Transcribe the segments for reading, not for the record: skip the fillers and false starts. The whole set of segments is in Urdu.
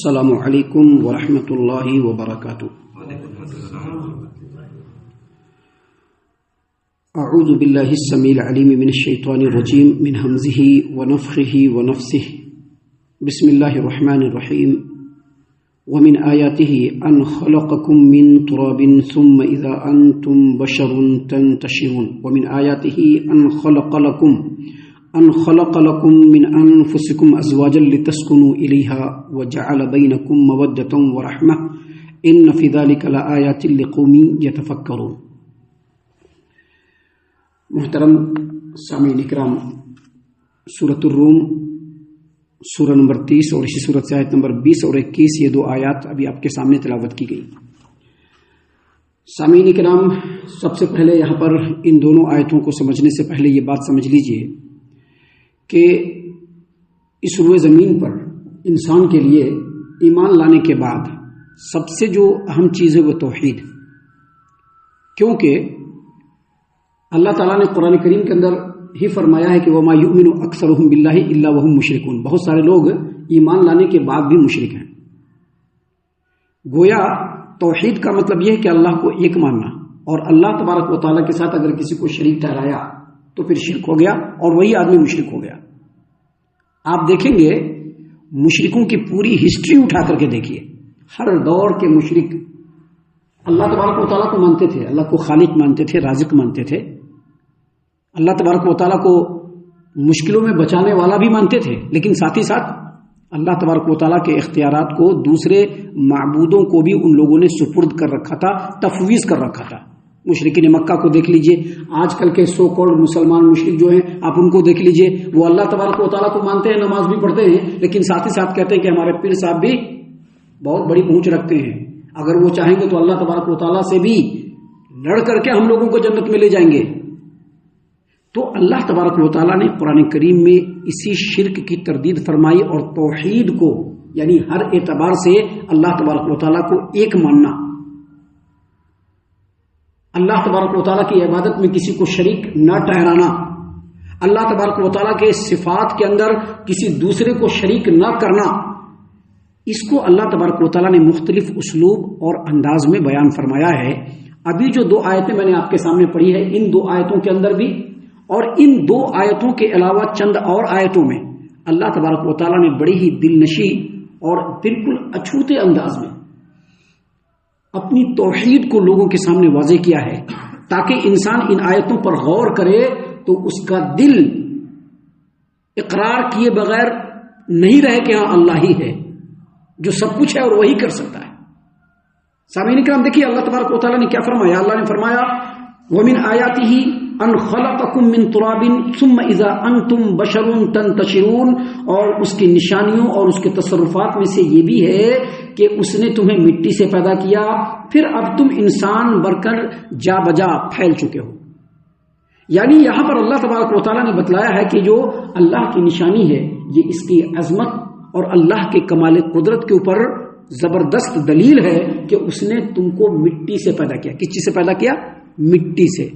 السلام علیکم ورحمۃ اللہ وبرکاتہ۔ اعوذ باللہ السمیع العلیم من الشیطان الرجیم من ہمزہ ونفخہ ونفثہ۔ بسم اللہ الرحمن الرحیم۔ ومن آیاتہ ان خلقکم من تراب ثم اذا انتم بشر تنتشرون۔ ومن آیاتہ ان خلق لكم من انفسكم ازواجا لتسكنوا اليها وجعل بينكم مودة ورحمة ان في ذلك لآيات لقوم يتفكرون۔ محترم سامعین اکرام، سورۃ الروم سورہ نمبر 30 اور اسی سورت سے آیت نمبر 20 اور 21، یہ دو آیات ابھی آپ کے سامنے تلاوت کی گئی۔ سامعین اکرام، سب سے پہلے یہاں پر ان دونوں آیتوں کو سمجھنے سے پہلے یہ بات سمجھ لیجئے کہ اس روئے زمین پر انسان کے لیے ایمان لانے کے بعد سب سے جو اہم چیز ہے وہ توحید، کیونکہ اللہ تعالیٰ نے قرآن کریم کے اندر ہی فرمایا ہے کہ وَمَا يُؤْمِنُ أَكْثَرُهُم بِاللَّهِ إِلَّا وَهُم مُشْرِكُونَ۔ بہت سارے لوگ ایمان لانے کے بعد بھی مشرک ہیں۔ گویا توحید کا مطلب یہ ہے کہ اللہ کو ایک ماننا، اور اللہ تبارک و تعالیٰ کے ساتھ اگر کسی کو شریک ٹھہرایا تو پھر شرک ہو گیا اور وہی آدمی مشرک ہو گیا۔ آپ دیکھیں گے مشرکوں کی پوری ہسٹری اٹھا کر کے دیکھیے، ہر دور کے مشرک اللہ تبارک و تعالیٰ کو مانتے تھے، اللہ کو خالق مانتے تھے، رازق مانتے تھے، اللہ تبارک و تعالیٰ کو مشکلوں میں بچانے والا بھی مانتے تھے، لیکن ساتھ ہی ساتھ اللہ تبارک و تعالیٰ کے اختیارات کو دوسرے معبودوں کو بھی ان لوگوں نے سپرد کر رکھا تھا، تفویض کر رکھا تھا۔ مشرکین مکہ کو دیکھ لیجئے، آج کل کے سو کالڈ مسلمان مشرک جو ہیں آپ ان کو دیکھ لیجئے، وہ اللہ تبارک و تعالیٰ کو مانتے ہیں، نماز بھی پڑھتے ہیں، لیکن ساتھ ہی ساتھ کہتے ہیں کہ ہمارے پیر صاحب بھی بہت بڑی پہنچ رکھتے ہیں، اگر وہ چاہیں گے تو اللہ تبارک و تعالیٰ سے بھی لڑ کر کے ہم لوگوں کو جنت میں لے جائیں گے۔ تو اللہ تبارک و تعالیٰ نے قرآن کریم میں اسی شرک کی تردید فرمائی، اور توحید کو یعنی ہر اعتبار سے اللہ تبارک و تعالیٰ کو ایک ماننا، اللہ تبارک و تعالیٰ کی عبادت میں کسی کو شریک نہ ٹھہرانا، اللہ تبارک و تعالیٰ کے صفات کے اندر کسی دوسرے کو شریک نہ کرنا، اس کو اللہ تبارک و تعالیٰ نے مختلف اسلوب اور انداز میں بیان فرمایا ہے۔ ابھی جو دو آیتیں میں نے آپ کے سامنے پڑھی ہے، ان دو آیتوں کے اندر بھی اور ان دو آیتوں کے علاوہ چند اور آیتوں میں اللہ تبارک و تعالیٰ نے بڑی ہی دل نشی اور بالکل اچھوتے انداز میں اپنی توحید کو لوگوں کے سامنے واضح کیا ہے، تاکہ انسان ان آیتوں پر غور کرے تو اس کا دل اقرار کیے بغیر نہیں رہے کہ ہاں اللہ ہی ہے جو سب کچھ ہے اور وہی کر سکتا ہے۔ سامعین کرام دیکھیے اللہ تبارک و تعالیٰ نے کیا فرمایا۔ اللہ نے فرمایا وَمِنْ آیَاتِهِ ان خلقکم من تراب ثم اذا انتم بشر تنتشرون، اور اس کی نشانیوں اور اس کے تصرفات میں سے یہ بھی ہے کہ اس نے تمہیں مٹی سے پیدا کیا، پھر اب تم انسان بن کر جا بجا پھیل چکے ہو۔ یعنی یہاں پر اللہ تبارک و تعالیٰ نے بتلایا ہے کہ جو اللہ کی نشانی ہے یہ اس کی عظمت اور اللہ کے کمال قدرت کے اوپر زبردست دلیل ہے کہ اس نے تم کو مٹی سے پیدا کیا۔ کس چیز سے پیدا کیا؟ مٹی سے۔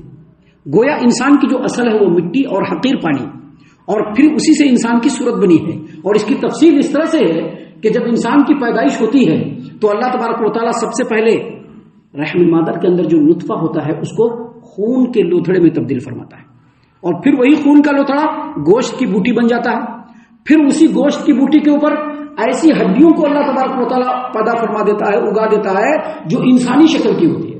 گویا انسان کی جو اصل ہے وہ مٹی اور حقیر پانی، اور پھر اسی سے انسان کی صورت بنی ہے۔ اور اس کی تفصیل اس طرح سے ہے کہ جب انسان کی پیدائش ہوتی ہے تو اللہ تبارک و تعالیٰ سب سے پہلے رحم مادر کے اندر جو نطفہ ہوتا ہے اس کو خون کے لوتھڑے میں تبدیل فرماتا ہے، اور پھر وہی خون کا لوتھڑا گوشت کی بوٹی بن جاتا ہے، پھر اسی گوشت کی بوٹی کے اوپر ایسی ہڈیوں کو اللہ تبارک و تعالیٰ پیدا فرما دیتا ہے، اگا دیتا ہے جو انسانی شکل کی ہوتی ہے،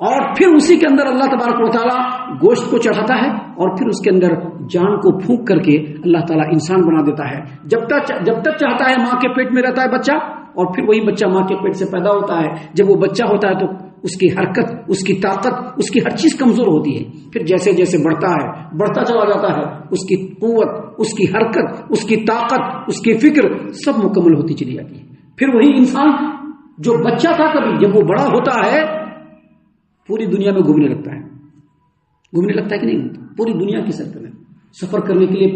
اور پھر اسی کے اندر اللہ تبارک و تعالیٰ گوشت کو چڑھاتا ہے، اور پھر اس کے اندر جان کو پھونک کر کے اللہ تعالیٰ انسان بنا دیتا ہے۔ جب تک چاہتا ہے ماں کے پیٹ میں رہتا ہے بچہ، اور پھر وہی بچہ ماں کے پیٹ سے پیدا ہوتا ہے۔ جب وہ بچہ ہوتا ہے تو اس کی حرکت، اس کی طاقت، اس کی ہر چیز کمزور ہوتی ہے، پھر جیسے جیسے بڑھتا چلا جاتا ہے اس کی قوت، اس کی حرکت، اس کی طاقت، اس کی فکر سب مکمل ہوتی چلی جاتی ہے۔ پھر وہی انسان جو بچہ تھا کبھی، جب وہ بڑا ہوتا ہے پوری دنیا میں گھومنے لگتا ہے کہ نہیں؟ پوری دنیا کی سفر کرنے کے لیے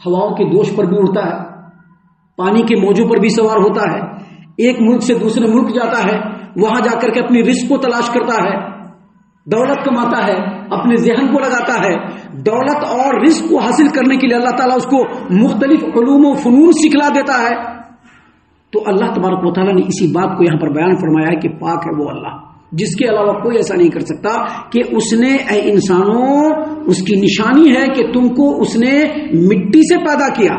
ہواؤں کے دوش پر بھی اڑتا ہے، پانی کے موجوں پر بھی سوار ہوتا ہے، ایک ملک سے دوسرے ملک جاتا ہے، وہاں جا کر کے اپنی رزق کو تلاش کرتا ہے، دولت کماتا ہے، اپنے ذہن کو لگاتا ہے۔ دولت اور رزق کو حاصل کرنے کے لیے اللہ تعالیٰ اس کو مختلف علوم و فنون سکھلا دیتا ہے، تو اللہ تبارک و تعالیٰ نے اسی بات کو یہاں پر بیان فرمایا ہے کہ پاک ہے وہ اللہ، جس کے علاوہ کوئی ایسا نہیں کر سکتا کہ اس نے اے انسانوں، اس کی نشانی ہے کہ تم کو اس نے مٹی سے پیدا کیا،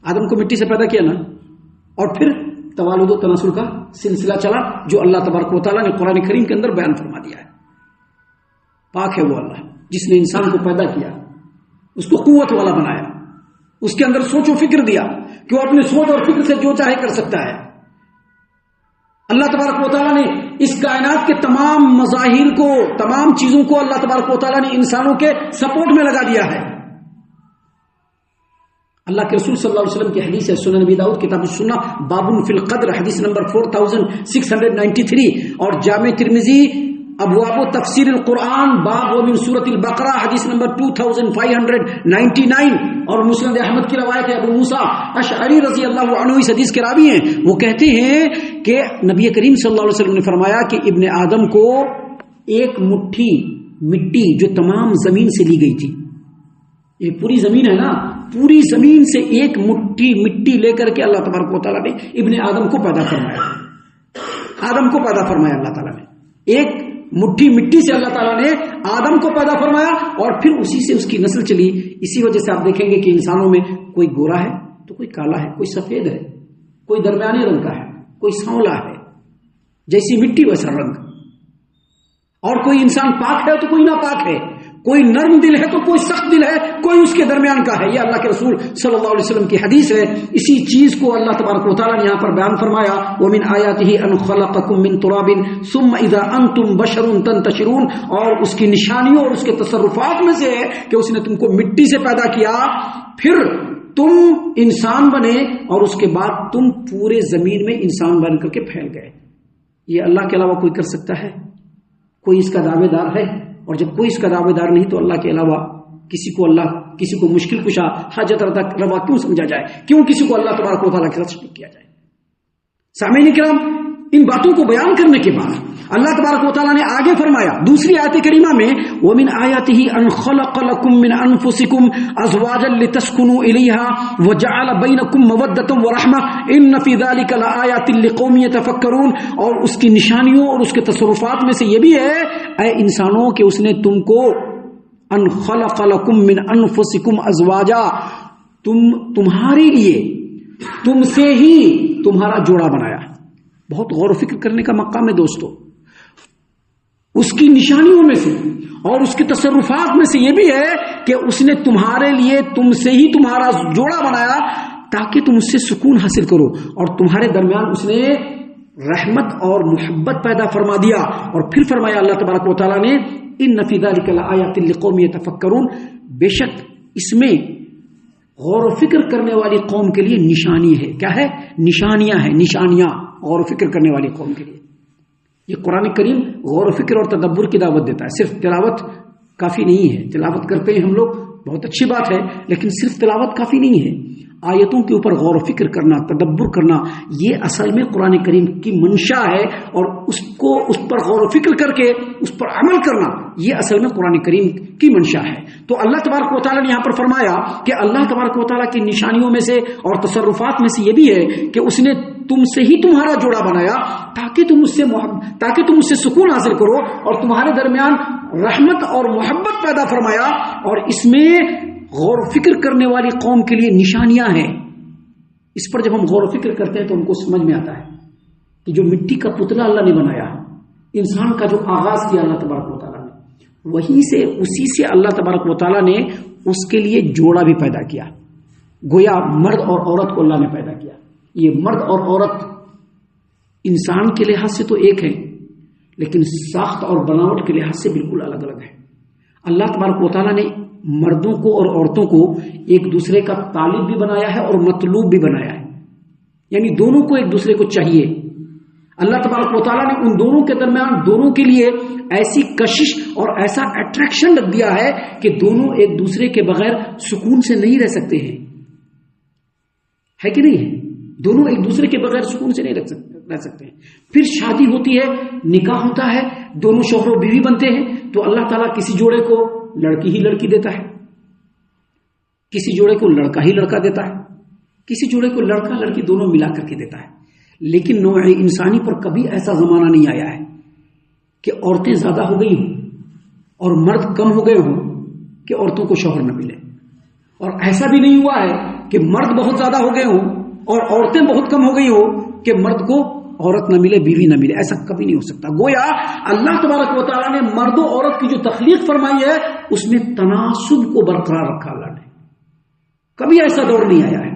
آدم کو مٹی سے پیدا کیا نا، اور پھر توالد و تناسل کا سلسلہ چلا جو اللہ تبارک و تعالیٰ نے قرآن کریم کے اندر بیان فرما دیا ہے۔ پاک ہے وہ اللہ جس نے انسان کو پیدا کیا، اس کو قوت والا بنایا، اس کے اندر سوچ و فکر دیا کہ وہ اپنی سوچ اور فکر سے جو چاہے کر سکتا ہے۔ اللہ تبارک و تعالیٰ نے اس کائنات کے تمام مظاہر کو، تمام چیزوں کو اللہ تبارک و تعالیٰ نے انسانوں کے سپورٹ میں لگا دیا ہے۔ اللہ کے رسول صلی اللہ علیہ وسلم کی حدیث ہے، سنن نبی داؤد کتاب السنہ باب فی القدر، حدیث نمبر 4693، اور جامع ترمذی ابواب و تفسیر القرآن باب ومن سورۃ البقرہ، حدیث نمبر 2599، اور مسند احمد کی روایت ہے، ابو موسیٰ اشعری رضی اللہ عنہ اس حدیث کے راوی ہیں، وہ کہتے ہیں کہ نبی کریم صلی اللہ علیہ وسلم نے فرمایا کہ ابن آدم کو ایک مٹھی مٹی جو تمام زمین سے لی گئی تھی، یہ پوری زمین ہے نا، پوری زمین سے ایک مٹھی مٹی لے کر کے اللہ تبارک و تعالیٰ نے ابن آدم کو پیدا فرمایا، آدم کو پیدا فرمایا اللہ تعالیٰ نے، ایک مٹھی مٹی سے اللہ تعالیٰ نے آدم کو پیدا فرمایا، اور پھر اسی سے اس کی نسل چلی۔ اسی وجہ سے آپ دیکھیں گے کہ انسانوں میں کوئی گورا ہے تو کوئی کالا ہے، کوئی سفید ہے، کوئی درمیانے رنگ کا ہے، کوئی سانولا ہے، جیسی مٹی ویسا رنگ، اور کوئی انسان پاک ہے تو کوئی ناپاک ہے، کوئی نرم دل ہے تو کوئی سخت دل ہے، کوئی اس کے درمیان کا ہے۔ یہ اللہ کے رسول صلی اللہ علیہ وسلم کی حدیث ہے۔ اسی چیز کو اللہ تبارک و تعالیٰ نے یہاں پر بیان فرمایا، وَمِنْ آيَاتِهِ أَنْ خَلَقَكُم مِّن تُرَابٍ ثُمَّ إِذَا أَنْتُمْ بَشَرٌ تَنْتَشِرُونَ، اور اس کی نشانیوں اور اس کے تصرفات میں سے ہے کہ اس نے تم کو مٹی سے پیدا کیا، پھر تم انسان بنے، اور اس کے بعد تم پورے زمین میں انسان بن کر کے پھیل گئے۔ یہ اللہ کے علاوہ کوئی کر سکتا ہے؟ کوئی اس کا دعوے دار ہے؟ اور جب کوئی اس کا دعوے دار نہیں تو اللہ کے علاوہ کسی کو مشکل کشا حاجت روا کیوں سمجھا جائے؟ کیوں کسی کو اللہ تبارک و تعالیٰ کے ساتھ شریک کیا جائے؟ سامعین کرام، ان باتوں کو بیان کرنے کے بعد اللہ تبارک و تعالیٰ نے آگے فرمایا دوسری آیت کریمہ میں، وَمِنْ آيَاتِهِ أَنْ خَلَقَ لَكُم مِّنْ أَنفُسِكُمْ أَزْوَاجًا لِتَسْكُنُوا إِلَيْهَا وَجَعَلَ بَيْنَكُم مَّوَدَّةً وَرَحْمَةً إِنَّ فِي ذَلِكَ لَآيَاتٍ لِقَوْمٍ يَتَفَكَّرُونَ، اور اس کی نشانیوں اور اس کے تصرفات میں سے یہ بھی ہے اے انسانوں کہ اس نے تم کو ان خلق لکم من انفسکم ازواجا، تمہارے لیے تم سے ہی تمہارا جوڑا بنایا۔ بہت غور و فکر کرنے کا مقام ہے دوستو۔ اس کی نشانیوں میں سے اور اس کے تصرفات میں سے یہ بھی ہے کہ اس نے تمہارے لیے تم سے ہی تمہارا جوڑا بنایا تاکہ تم اس سے سکون حاصل کرو، اور تمہارے درمیان اس نے رحمت اور محبت پیدا فرما دیا۔ اور پھر فرمایا اللہ تبارک و تعالیٰ نے، ان فی ذلک لآیات لقوم یتفکرون، بے شک اس میں غور و فکر کرنے والی قوم کے لیے نشانی ہے۔ کیا ہے؟ نشانیاں ہیں، نشانیاں غور و فکر کرنے والی قوم کے لیے۔ یہ قرآن کریم غور و فکر اور تدبر کی دعوت دیتا ہے۔ صرف تلاوت کافی نہیں ہے، تلاوت کرتے ہیں ہم لوگ، بہت اچھی بات ہے، لیکن صرف تلاوت کافی نہیں ہے۔ آیتوں کے اوپر غور و فکر کرنا، تدبر کرنا، یہ اصل میں قرآن کریم کی منشا ہے، اور اس پر غور و فکر کر کے اس پر عمل کرنا، یہ اصل میں قرآن کریم کی منشا ہے۔ تو اللہ تبارک و تعالیٰ نے یہاں پر فرمایا کہ اللہ تبارک و تعالیٰ کی نشانیوں میں سے اور تصرفات میں سے یہ بھی ہے کہ اس نے تم سے ہی تمہارا جوڑا بنایا تاکہ تم اس سے سکون حاصل کرو، اور تمہارے درمیان رحمت اور محبت پیدا فرمایا، اور اس میں غور و فکر کرنے والی قوم کے لیے نشانیاں ہیں۔ اس پر جب ہم غور و فکر کرتے ہیں تو ہم کو سمجھ میں آتا ہے کہ جو مٹی کا پتلا اللہ نے بنایا، انسان کا جو آغاز کیا اللہ تبارک و تعالیٰ نے، اسی سے اللہ تبارک و تعالیٰ نے اس کے لیے جوڑا بھی پیدا کیا۔ گویا مرد اور عورت کو اللہ نے پیدا کیا۔ یہ مرد اور عورت انسان کے لحاظ سے تو ایک ہے، لیکن ساخت اور بناوٹ کے لحاظ سے بالکل الگ الگ ہے۔ اللہ تبارک و تعالیٰ نے مردوں کو اور عورتوں کو ایک دوسرے کا طالب بھی بنایا ہے اور مطلوب بھی بنایا ہے، یعنی دونوں کو ایک دوسرے کو چاہیے۔ اللہ تبارک و تعالیٰ نے ان دونوں کے درمیان دونوں کے لیے ایسی کشش اور ایسا اٹریکشن رکھ دیا ہے کہ دونوں ایک دوسرے کے بغیر سکون سے نہیں رہ سکتے ہیں، ہے کہ نہیں ہے؟ دونوں ایک دوسرے کے بغیر سکون سے نہیں رہ سکتے ہیں۔ پھر شادی ہوتی ہے، نکاح ہوتا ہے، دونوں شوہر و بیوی بنتے ہیں، تو اللہ تعالیٰ کسی جوڑے کو لڑکی ہی لڑکی دیتا ہے، کسی جوڑے کو لڑکا ہی لڑکا دیتا ہے، کسی جوڑے کو لڑکا لڑکی دونوں ملا کر کے دیتا ہے۔ لیکن نوع انسانی پر کبھی ایسا زمانہ نہیں آیا ہے کہ عورتیں زیادہ ہو گئی ہوں اور مرد کم ہو گئے ہوں کہ عورتوں کو شوہر نہ ملے، اور ایسا بھی نہیں ہوا ہے کہ مرد بہت زیادہ ہو گئے ہوں اور عورتیں بہت کم ہو گئی ہوں کہ مرد کو عورت نہ ملے، بیوی نہ ملے. ایسا کبھی نہیں ہو سکتا. گویا اللہ تبارک و تعالیٰ نے مرد و عورت کی جو تخلیق فرمائی ہے اس میں تناسب کو برقرار رکھا. اللہ نے کبھی ایسا دور نہیں آیا ہے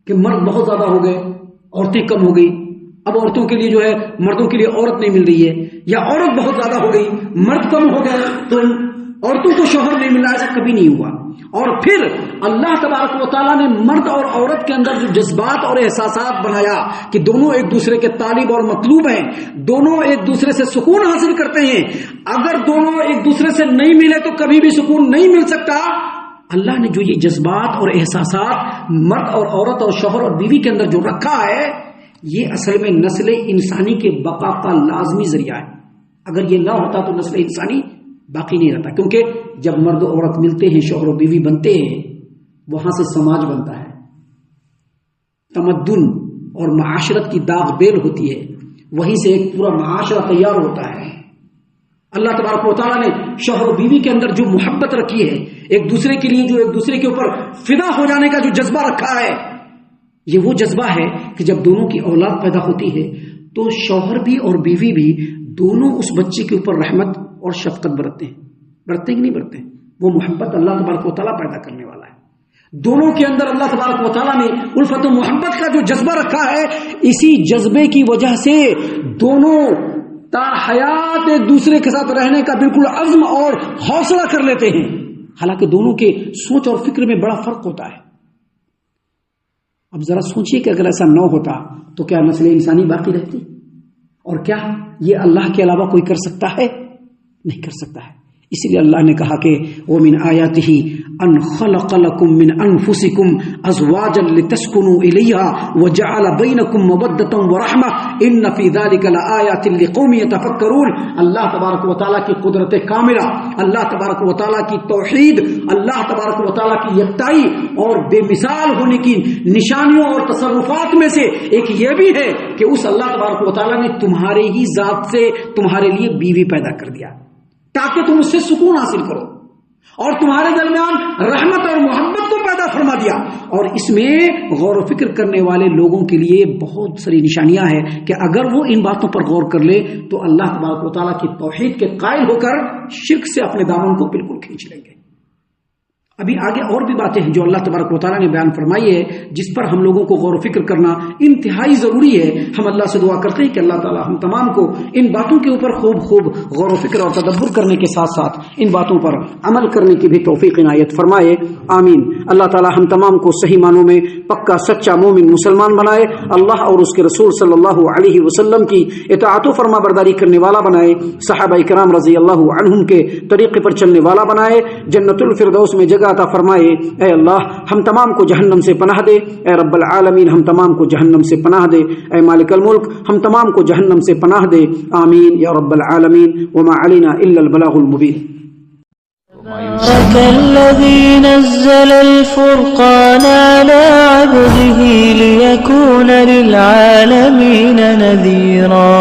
کہ مرد بہت زیادہ ہو گئے عورتیں کم ہو گئی، اب عورتوں کے لیے جو ہے مردوں کے لیے عورت نہیں مل رہی ہے، یا عورت بہت زیادہ ہو گئی مرد کم ہو گئے تو عورتوں کو شوہر نہیں مل رہا. ایسا کبھی نہیں ہوا. اور پھر اللہ تبارک و تعالیٰ نے مرد اور عورت کے اندر جو جذبات اور احساسات بنایا کہ دونوں ایک دوسرے کے طالب اور مطلوب ہیں، دونوں ایک دوسرے سے سکون حاصل کرتے ہیں. اگر دونوں ایک دوسرے سے نہیں ملے تو کبھی بھی سکون نہیں مل سکتا. اللہ نے جو یہ جذبات اور احساسات مرد اور عورت اور شوہر اور بیوی کے اندر جو رکھا ہے، یہ اصل میں نسل انسانی کے بقا کا لازمی ذریعہ ہے. اگر یہ نہ ہوتا تو نسل انسانی باقی نہیں رہتا. کیونکہ جب مرد و عورت ملتے ہیں، شوہر و بیوی بنتے ہیں، وہاں سے سماج بنتا ہے، تمدن اور معاشرت کی داغ بیل ہوتی ہے، وہیں سے ایک پورا معاشرہ تیار ہوتا ہے. اللہ تبارک و تعالیٰ نے شوہر و بیوی کے اندر جو محبت رکھی ہے، ایک دوسرے کے لیے جو ایک دوسرے کے اوپر فدا ہو جانے کا جو جذبہ رکھا ہے، یہ وہ جذبہ ہے کہ جب دونوں کی اولاد پیدا ہوتی ہے تو شوہر بھی اور بیوی بھی دونوں اس بچے کے اوپر رحمت اور شفقت برتتے ہیں. برتتے کہ نہیں برتتے؟ وہ محبت اللہ تبارک و تعالیٰ پیدا کرنے والا ہے. دونوں کے اندر اللہ تبارک و تعالیٰ نے الفت و محبت کا جو جذبہ رکھا ہے، اسی جذبے کی وجہ سے دونوں تا حیات ایک دوسرے کے ساتھ رہنے کا بالکل عزم اور حوصلہ کر لیتے ہیں. حالانکہ دونوں کے سوچ اور فکر میں بڑا فرق ہوتا ہے. اب ذرا سوچئے کہ اگر ایسا نہ ہوتا تو کیا نسل انسانی باقی رہتی؟ اور کیا یہ اللہ کے علاوہ کوئی کر سکتا ہے؟ نہیں کر سکتا ہے. اس لیے اللہ نے کہا کہ وَمِنْ آيَاتِهِ أَنْ خَلَقَ لَكُم مِّنْ أَنفُسِكُمْ أَزْوَاجًا لِتَسْكُنُوا إِلَيْهَا وَجَعَلَ بَيْنَكُم مَّوَدَّةً وَرَحْمَةً إِنَّ فِي ذَلِكَ لَآيَاتٍ لِقَوْمٍ يَتَفَكَّرُونَ. اللہ تبارک و تعالیٰ کی قدرت کاملہ، اللہ تبارک و تعالیٰ کی توحید، اللہ تبارک و تعالیٰ کی یکتائی اور بے مثال ہونے کی نشانیوں اور تصرفات میں سے ایک یہ بھی ہے کہ اس اللہ تبارک و تعالیٰ نے تمہارے ہی ذات سے تمہارے لیے بیوی پیدا کر دیا تاکہ تم اس سے سکون حاصل کرو، اور تمہارے درمیان رحمت اور محبت کو پیدا فرما دیا. اور اس میں غور و فکر کرنے والے لوگوں کے لیے بہت ساری نشانیاں ہیں کہ اگر وہ ان باتوں پر غور کر لے تو اللہ تبارک و تعالیٰ کی توحید کے قائل ہو کر شرک سے اپنے دامن کو بالکل کھینچ لیں گے. ابھی آگے اور بھی باتیں ہیں جو اللہ تبارک و تعالیٰ نے بیان فرمائی ہے، جس پر ہم لوگوں کو غور و فکر کرنا انتہائی ضروری ہے. ہم اللہ سے دعا کرتے ہیں کہ اللہ تعالیٰ ہم تمام کو ان باتوں کے اوپر خوب غور و فکر اور تدبر کرنے کے ساتھ ساتھ ان باتوں پر عمل کرنے کی بھی توفیق عنایت فرمائے. آمین. اللہ تعالیٰ ہم تمام کو صحیح معنوں میں پکا سچا مومن مسلمان بنائے، اللہ اور اس کے رسول صلی اللہ علیہ وسلم کی اطاعت و فرما برداری کرنے والا بنائے، صحابہ کرام رضی اللہ عنہم کے طریقے پر چلنے والا بنائے، جنت الفردوس میں جگہ عطا فرمائے. اے اللہ ہم تمام کو جہنم سے پناہ دے. اے رب العالمین ہم تمام کو جہنم سے پناہ دے. اے مالک الملک ہم تمام کو جہنم سے پناہ دے. آمین یا رب العالمین. وما علینا الا البلاغ المبین. تبارك الذي نزل الفرقان على عبده ليكون للعالمين نذيرا.